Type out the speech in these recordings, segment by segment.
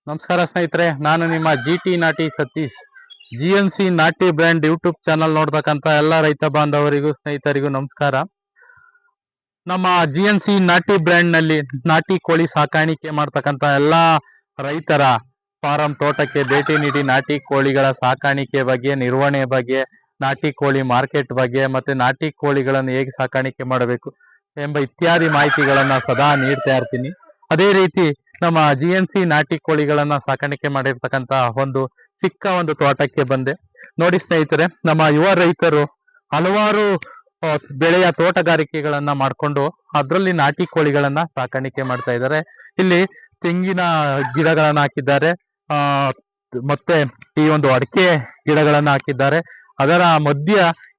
ನಮಸ್ಕಾರ ಸ್ನೇಹಿತರೆ, ನಾನು ನಿಮ್ಮ ಜಿಟಿ ನಾಟಿ ಸತೀಶ್. ಜಿಎನ್ಸಿ ನಾಟಿ ಬ್ರ್ಯಾಂಡ್ ಯೂಟ್ಯೂಬ್ ಚಾನಲ್ ನೋಡ್ತಕ್ಕಂತ ಎಲ್ಲ ರೈತ ಬಾಂಧವರಿಗೂ ಸ್ನೇಹಿತರಿಗೂ ನಮಸ್ಕಾರ. ನಮ್ಮ ಜಿಎನ್ಸಿ ನಾಟಿ ಬ್ರ್ಯಾಂಡ್ ನಲ್ಲಿ ನಾಟಿ ಕೋಳಿ ಸಾಕಾಣಿಕೆ ಮಾಡ್ತಕ್ಕಂತ ಎಲ್ಲಾ ರೈತರ ಫಾರಂ ತೋಟಕ್ಕೆ ಭೇಟಿ ನೀಡಿ ನಾಟಿ ಕೋಳಿಗಳ ಸಾಕಾಣಿಕೆ ಬಗ್ಗೆ, ನಿರ್ವಹಣೆ ಬಗ್ಗೆ, ನಾಟಿ ಕೋಳಿ ಮಾರ್ಕೆಟ್ ಬಗ್ಗೆ, ಮತ್ತೆ ನಾಟಿ ಕೋಳಿಗಳನ್ನು ಹೇಗೆ ಸಾಕಾಣಿಕೆ ಮಾಡಬೇಕು ಎಂಬ ಇತ್ಯಾದಿ ಮಾಹಿತಿಗಳನ್ನ ಸದಾ ನೀಡ್ತಾ ಇರ್ತೀನಿ. ಅದೇ ರೀತಿ ನಮ್ಮ ಜಿಎನ್ಸಿ ನಾಟಿ ಕೋಳಿಗಳನ್ನ ಸಾಕಾಣಿಕೆ ಮಾಡಿರ್ತಕ್ಕಂತ ಒಂದು ಚಿಕ್ಕ ಒಂದು ತೋಟಕ್ಕೆ ಬಂದೆ. ನೋಡಿ ಸ್ನೇಹಿತರೆ, ನಮ್ಮ ಯುವ ರೈತರು ಹಲವಾರು ಬೆಳೆಯ ತೋಟಗಾರಿಕೆಗಳನ್ನ ಮಾಡ್ಕೊಂಡು ಅದರಲ್ಲಿ ನಾಟಿ ಕೋಳಿಗಳನ್ನ ಸಾಕಾಣಿಕೆ ಮಾಡ್ತಾ ಇದ್ದಾರೆ. ಇಲ್ಲಿ ತೆಂಗಿನ ಗಿಡಗಳನ್ನ ಹಾಕಿದ್ದಾರೆ, ಆ ಮತ್ತೆ ಈ ಒಂದು ಅಡಿಕೆ ಗಿಡಗಳನ್ನ ಹಾಕಿದ್ದಾರೆ. ಅದರ ಮಧ್ಯ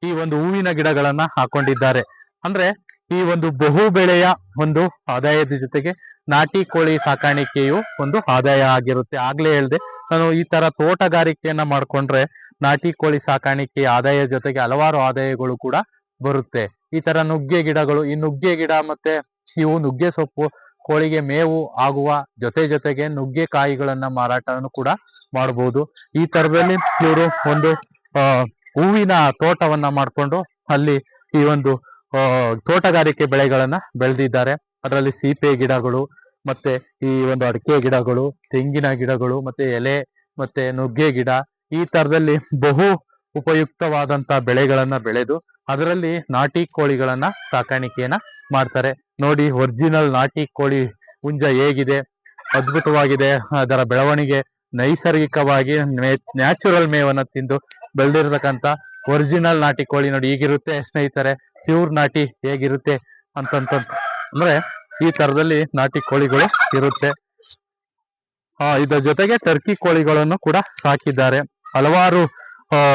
ಈ ಒಂದು ಹೂವಿನ ಗಿಡಗಳನ್ನ ಹಾಕೊಂಡಿದ್ದಾರೆ. ಅಂದ್ರೆ ಈ ಒಂದು ಬಹು ಬೆಳೆಯ ಒಂದು ಆದಾಯದ ಜೊತೆಗೆ ನಾಟಿ ಕೋಳಿ ಸಾಕಾಣಿಕೆಯು ಒಂದು ಆದಾಯ ಆಗಿರುತ್ತೆ. ಆಗ್ಲೇ ಹೇಳ್ದೆ ನಾನು, ಈ ತರ ತೋಟಗಾರಿಕೆಯನ್ನ ಮಾಡ್ಕೊಂಡ್ರೆ ನಾಟಿ ಕೋಳಿ ಸಾಕಾಣಿಕೆ ಆದಾಯ ಜೊತೆಗೆ ಹಲವಾರು ಆದಾಯಗಳು ಕೂಡ ಬರುತ್ತೆ. ಈ ತರ ನುಗ್ಗೆ ಗಿಡಗಳು, ಈ ನುಗ್ಗೆ ಗಿಡ ಮತ್ತೆ ಇವು ನುಗ್ಗೆ ಸೊಪ್ಪು ಕೋಳಿಗೆ ಮೇವು ಆಗುವ ಜೊತೆಗೆ ನುಗ್ಗೆ ಕಾಯಿಗಳನ್ನ ಮಾರಾಟವನ್ನು ಕೂಡ ಮಾಡಬಹುದು. ಈ ತರದಲ್ಲಿ ಇವರು ಒಂದು ಹೂವಿನ ತೋಟವನ್ನ ಮಾಡ್ಕೊಂಡು ಅಲ್ಲಿ ಈ ಒಂದು ತೋಟಗಾರಿಕೆ ಬೆಳೆಗಳನ್ನ ಬೆಳೆದಿದ್ದಾರೆ. ಅದರಲ್ಲಿ ಸೀಪೆ ಗಿಡಗಳು, ಮತ್ತೆ ಈ ಒಂದು ಅಡಿಕೆ ಗಿಡಗಳು, ತೆಂಗಿನ ಗಿಡಗಳು, ಮತ್ತೆ ಎಲೆ, ಮತ್ತೆ ನುಗ್ಗೆ ಗಿಡ, ಈ ತರದಲ್ಲಿ ಬಹು ಉಪಯುಕ್ತವಾದಂತ ಬೆಳೆಗಳನ್ನ ಬೆಳೆದು ಅದರಲ್ಲಿ ನಾಟಿ ಕೋಳಿಗಳನ್ನ ಸಾಕಾಣಿಕೆಯನ್ನ ಮಾಡ್ತಾರೆ. ನೋಡಿ, ಒರಿಜಿನಲ್ ನಾಟಿ ಕೋಳಿ ಹುಂಜ ಹೇಗಿದೆ, ಅದ್ಭುತವಾಗಿದೆ. ಅದರ ಬೆಳವಣಿಗೆ ನೈಸರ್ಗಿಕವಾಗಿ ನ್ಯಾಚುರಲ್ ಮೇವನ್ನ ತಿಂದು ಬೆಳೆದಿರ್ತಕ್ಕಂಥ ಒರಿಜಿನಲ್ ನಾಟಿ ಕೋಳಿ ನೋಡಿ ಹೀಗಿರುತ್ತೆ ಸ್ನೇಹಿತರೆ. ಪ್ಯೂರ್ ನಾಟಿ ಹೇಗಿರುತ್ತೆ ಅಂದ್ರೆ ಈ ತರದಲ್ಲಿ ನಾಟಿ ಕೋಳಿಗಳು ಇರುತ್ತೆ. ಇದರ ಜೊತೆಗೆ ಟರ್ಕಿ ಕೋಳಿಗಳನ್ನು ಕೂಡ ಸಾಕಿದ್ದಾರೆ. ಹಲವಾರು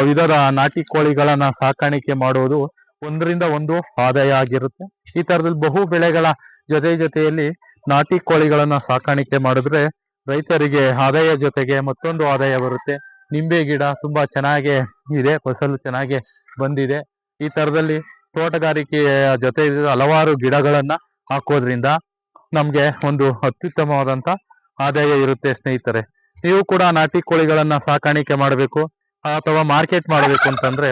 ವಿಧದ ನಾಟಿ ಕೋಳಿಗಳನ್ನ ಸಾಕಾಣಿಕೆ ಮಾಡುವುದು ಒಂದರಿಂದ ಒಂದು ಆದಾಯ ಆಗಿರುತ್ತೆ. ಈ ತರದಲ್ಲಿ ಬಹು ಬೆಳೆಗಳ ಜೊತೆಯಲ್ಲಿ ನಾಟಿ ಕೋಳಿಗಳನ್ನ ಸಾಕಾಣಿಕೆ ಮಾಡಿದ್ರೆ ರೈತರಿಗೆ ಆದಾಯ ಜೊತೆಗೆ ಮತ್ತೊಂದು ಆದಾಯ ಬರುತ್ತೆ. ನಿಂಬೆ ಗಿಡ ತುಂಬಾ ಚೆನ್ನಾಗಿ ಇದೆ, ಫಸಲು ಚೆನ್ನಾಗಿ ಬಂದಿದೆ. ಈ ತರದಲ್ಲಿ ತೋಟಗಾರಿಕೆಯ ಜೊತೆ ಹಲವಾರು ಗಿಡಗಳನ್ನ ಹಾಕೋದ್ರಿಂದ ನಮ್ಗೆ ಒಂದು ಅತ್ಯುತ್ತಮವಾದಂತ ಆದಾಯ ಇರುತ್ತೆ ಸ್ನೇಹಿತರೆ. ನೀವು ಕೂಡ ನಾಟಿ ಕೋಳಿಗಳನ್ನ ಸಾಕಾಣಿಕೆ ಮಾಡಬೇಕು ಅಥವಾ ಮಾರ್ಕೆಟ್ ಮಾಡಬೇಕು ಅಂತಂದ್ರೆ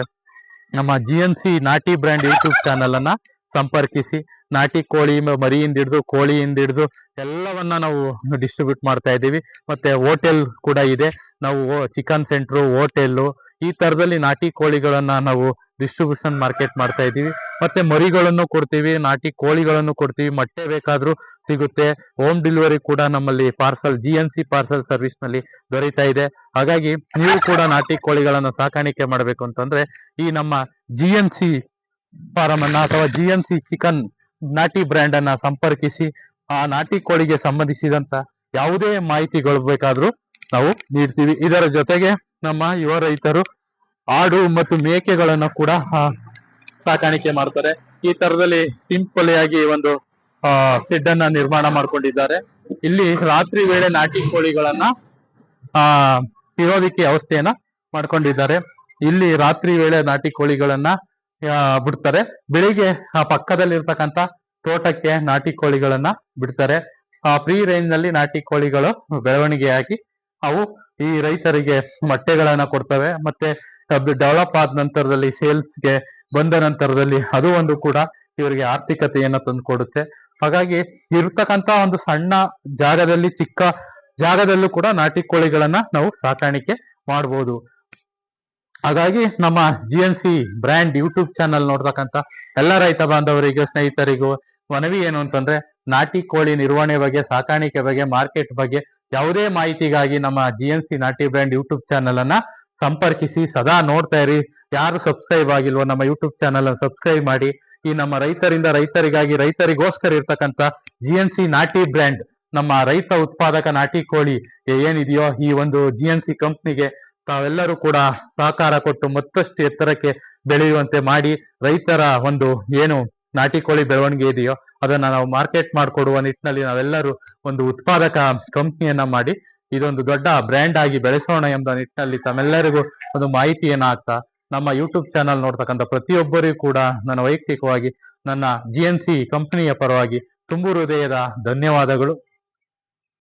ನಮ್ಮ ಜಿಎನ್ಸಿ ನಾಟಿ ಬ್ರ್ಯಾಂಡ್ ಯೂಟ್ಯೂಬ್ ಚಾನಲ್ ಅನ್ನ ಸಂಪರ್ಕಿಸಿ. ನಾಟಿ ಕೋಳಿ ಮರಿಯಿಂದ ಹಿಡಿದು ಕೋಳಿಯಿಂದ ಹಿಡಿದು ಎಲ್ಲವನ್ನ ನಾವು ಡಿಸ್ಟ್ರಿಬ್ಯೂಟ್ ಮಾಡ್ತಾ ಇದ್ದೀವಿ. ಮತ್ತೆ ಹೋಟೆಲ್ ಕೂಡ ಇದೆ. ನಾವು ಚಿಕನ್ ಸೆಂಟ್ರು, ಹೋಟೆಲ್ಲು, ಈ ತರದಲ್ಲಿ ನಾಟಿ ಕೋಳಿಗಳನ್ನ ನಾವು ಡಿಸ್ಟ್ರಿಬ್ಯೂಷನ್ ಮಾರ್ಕೆಟ್ ಮಾಡ್ತಾ ಇದ್ದೀವಿ. ಮತ್ತೆ ಮರಿಗಳನ್ನು ಕೊಡ್ತೀವಿ, ನಾಟಿ ಕೋಳಿಗಳನ್ನು ಕೊಡ್ತೀವಿ, ಮೊಟ್ಟೆ ಬೇಕಾದ್ರೂ ಸಿಗುತ್ತೆ. ಹೋಮ್ ಡೆಲಿವರಿ ಕೂಡ ನಮ್ಮಲ್ಲಿ ಪಾರ್ಸಲ್ ಜಿಎನ್ಸಿ ಪಾರ್ಸಲ್ ಸರ್ವಿಸ್ ನಲ್ಲಿ ದೊರೀತಾ ಇದೆ. ಹಾಗಾಗಿ ನೀವು ಕೂಡ ನಾಟಿ ಕೋಳಿಗಳನ್ನ ಸಾಕಾಣಿಕೆ ಮಾಡಬೇಕು ಅಂತಂದ್ರೆ ಈ ನಮ್ಮ ಜಿಎನ್ಸಿ ಫಾರಂ ಅನ್ನ ಅಥವಾ ಜಿಎನ್ಸಿ ಚಿಕನ್ ನಾಟಿ ಬ್ರ್ಯಾಂಡ್ ಅನ್ನ ಸಂಪರ್ಕಿಸಿ ಆ ನಾಟಿ ಕೋಳಿಗೆ ಸಂಬಂಧಿಸಿದಂತ ಯಾವುದೇ ಮಾಹಿತಿಗಳು ಬೇಕಾದ್ರೂ ನಾವು ನೀಡ್ತೀವಿ. ಇದರ ಜೊತೆಗೆ ನಮ್ಮ ಯುವ ರೈತರು ಆಡು ಮತ್ತು ಮೇಕೆಗಳನ್ನ ಕೂಡ ಸಾಕಾಣಿಕೆ ಮಾಡ್ತಾರೆ. ಈ ತರದಲ್ಲಿ ಸಿಂಪಲ್ ಆಗಿ ಒಂದು ಶೆಡ್ ಅನ್ನ ನಿರ್ಮಾಣ ಮಾಡ್ಕೊಂಡಿದ್ದಾರೆ. ಇಲ್ಲಿ ರಾತ್ರಿ ವೇಳೆ ನಾಟಿ ಕೋಳಿಗಳನ್ನ ಇರೋದಿಕ್ಕೆ ವ್ಯವಸ್ಥೆಯನ್ನ ಮಾಡ್ಕೊಂಡಿದ್ದಾರೆ. ಇಲ್ಲಿ ರಾತ್ರಿ ವೇಳೆ ನಾಟಿ ಕೋಳಿಗಳನ್ನ ಬಿಡ್ತಾರೆ. ಬೆಳಿಗ್ಗೆ ಆ ಪಕ್ಕದಲ್ಲಿ ಇರ್ತಕ್ಕಂತ ತೋಟಕ್ಕೆ ನಾಟಿ ಕೋಳಿಗಳನ್ನ ಬಿಡ್ತಾರೆ. ಫ್ರೀ ರೇಂಜ್ ನಲ್ಲಿ ನಾಟಿ ಕೋಳಿಗಳು ಬೆಳವಣಿಗೆಯಾಗಿ ಅವು ಈ ರೈತರಿಗೆ ಮೊಟ್ಟೆಗಳನ್ನ ಕೊಡ್ತವೆ. ಮತ್ತೆ ಡೆವಲಪ್ ಆದ ನಂತರದಲ್ಲಿ ಸೇಲ್ಸ್ಗೆ ಬಂದ ನಂತರದಲ್ಲಿ ಅದು ಒಂದು ಕೂಡ ಇವರಿಗೆ ಆರ್ಥಿಕತೆಯನ್ನ ತಂದುಕೊಡುತ್ತೆ. ಹಾಗಾಗಿ ಇರ್ತಕ್ಕಂತ ಒಂದು ಸಣ್ಣ ಜಾಗದಲ್ಲಿ, ಚಿಕ್ಕ ಜಾಗದಲ್ಲೂ ಕೂಡ ನಾಟಿ ಕೋಳಿಗಳನ್ನ ನಾವು ಸಾಕಾಣಿಕೆ ಮಾಡಬಹುದು. ಹಾಗಾಗಿ ನಮ್ಮ ಜಿಎನ್ಸಿ ಬ್ರ್ಯಾಂಡ್ ಯೂಟ್ಯೂಬ್ ಚಾನಲ್ ನೋಡ್ತಕ್ಕಂತ ಎಲ್ಲ ರೈತ ಬಾಂಧವರಿಗೂ ಸ್ನೇಹಿತರಿಗೂ ಮನವಿ ಏನು ಅಂತಂದ್ರೆ, ನಾಟಿ ಕೋಳಿ ನಿರ್ವಹಣೆ ಬಗ್ಗೆ, ಸಾಕಾಣಿಕೆ ಬಗ್ಗೆ, ಮಾರ್ಕೆಟ್ ಬಗ್ಗೆ ಯಾವುದೇ ಮಾಹಿತಿಗಾಗಿ ನಮ್ಮ ಜಿಎನ್ಸಿ ನಾಟಿ ಬ್ರ್ಯಾಂಡ್ ಯೂಟ್ಯೂಬ್ ಚಾನಲ್ ಅನ್ನ ಸಂಪರ್ಕಿಸಿ. ಸದಾ ನೋಡ್ತಾ ಇರಿ. ಯಾರು ಸಬ್ಸ್ಕ್ರೈಬ್ ಆಗಿಲ್ವೋ ನಮ್ಮ ಯೂಟ್ಯೂಬ್ ಚಾನಲ್ ಅನ್ನು ಸಬ್ಸ್ಕ್ರೈಬ್ ಮಾಡಿ. ಈ ನಮ್ಮ ರೈತರಿಂದ ರೈತರಿಗಾಗಿ, ರೈತರಿಗೋಸ್ಕರ ಇರ್ತಕ್ಕಂಥ ಜಿಎನ್ಸಿ ನಾಟಿ ಬ್ರ್ಯಾಂಡ್, ನಮ್ಮ ರೈತ ಉತ್ಪಾದಕ ನಾಟಿ ಕೋಳಿ ಏನಿದೆಯೋ ಈ ಒಂದು ಜಿಎನ್ಸಿ ಕಂಪ್ನಿಗೆ ತಾವೆಲ್ಲರೂ ಕೂಡ ಸಹಕಾರ ಕೊಟ್ಟು ಮತ್ತಷ್ಟು ಎತ್ತರಕ್ಕೆ ಬೆಳೆಯುವಂತೆ ಮಾಡಿ ರೈತರ ಒಂದು ಏನು ನಾಟಿ ಕೋಳಿ ಬೆಳವಣಿಗೆ ಇದೆಯೋ ಅದನ್ನ ನಾವು ಮಾರ್ಕೆಟ್ ಮಾಡಿಕೊಡುವ ನಿಟ್ಟಿನಲ್ಲಿ ನಾವೆಲ್ಲರೂ ಒಂದು ಉತ್ಪಾದಕ ಕಂಪ್ನಿಯನ್ನ ಮಾಡಿ ಇದೊಂದು ದೊಡ್ಡ ಬ್ರ್ಯಾಂಡ್ ಆಗಿ ಬೆಳೆಸೋಣ ಎಂಬ ನಿಟ್ಟಿನಲ್ಲಿ ತಮ್ಮೆಲ್ಲರಿಗೂ ಒಂದು ಮಾಹಿತಿಯನ್ನ ಆಗ್ತಾ ನಮ್ಮ ಯೂಟ್ಯೂಬ್ ಚಾನಲ್ ನೋಡ್ತಕ್ಕಂಥ ಪ್ರತಿಯೊಬ್ಬರಿಗೂ ಕೂಡ ನನ್ನ ವೈಯಕ್ತಿಕವಾಗಿ ನನ್ನ ಜಿಎನ್ಸಿ ಕಂಪನಿಯ ಪರವಾಗಿ ತುಂಬು ಹೃದಯದ ಧನ್ಯವಾದಗಳು.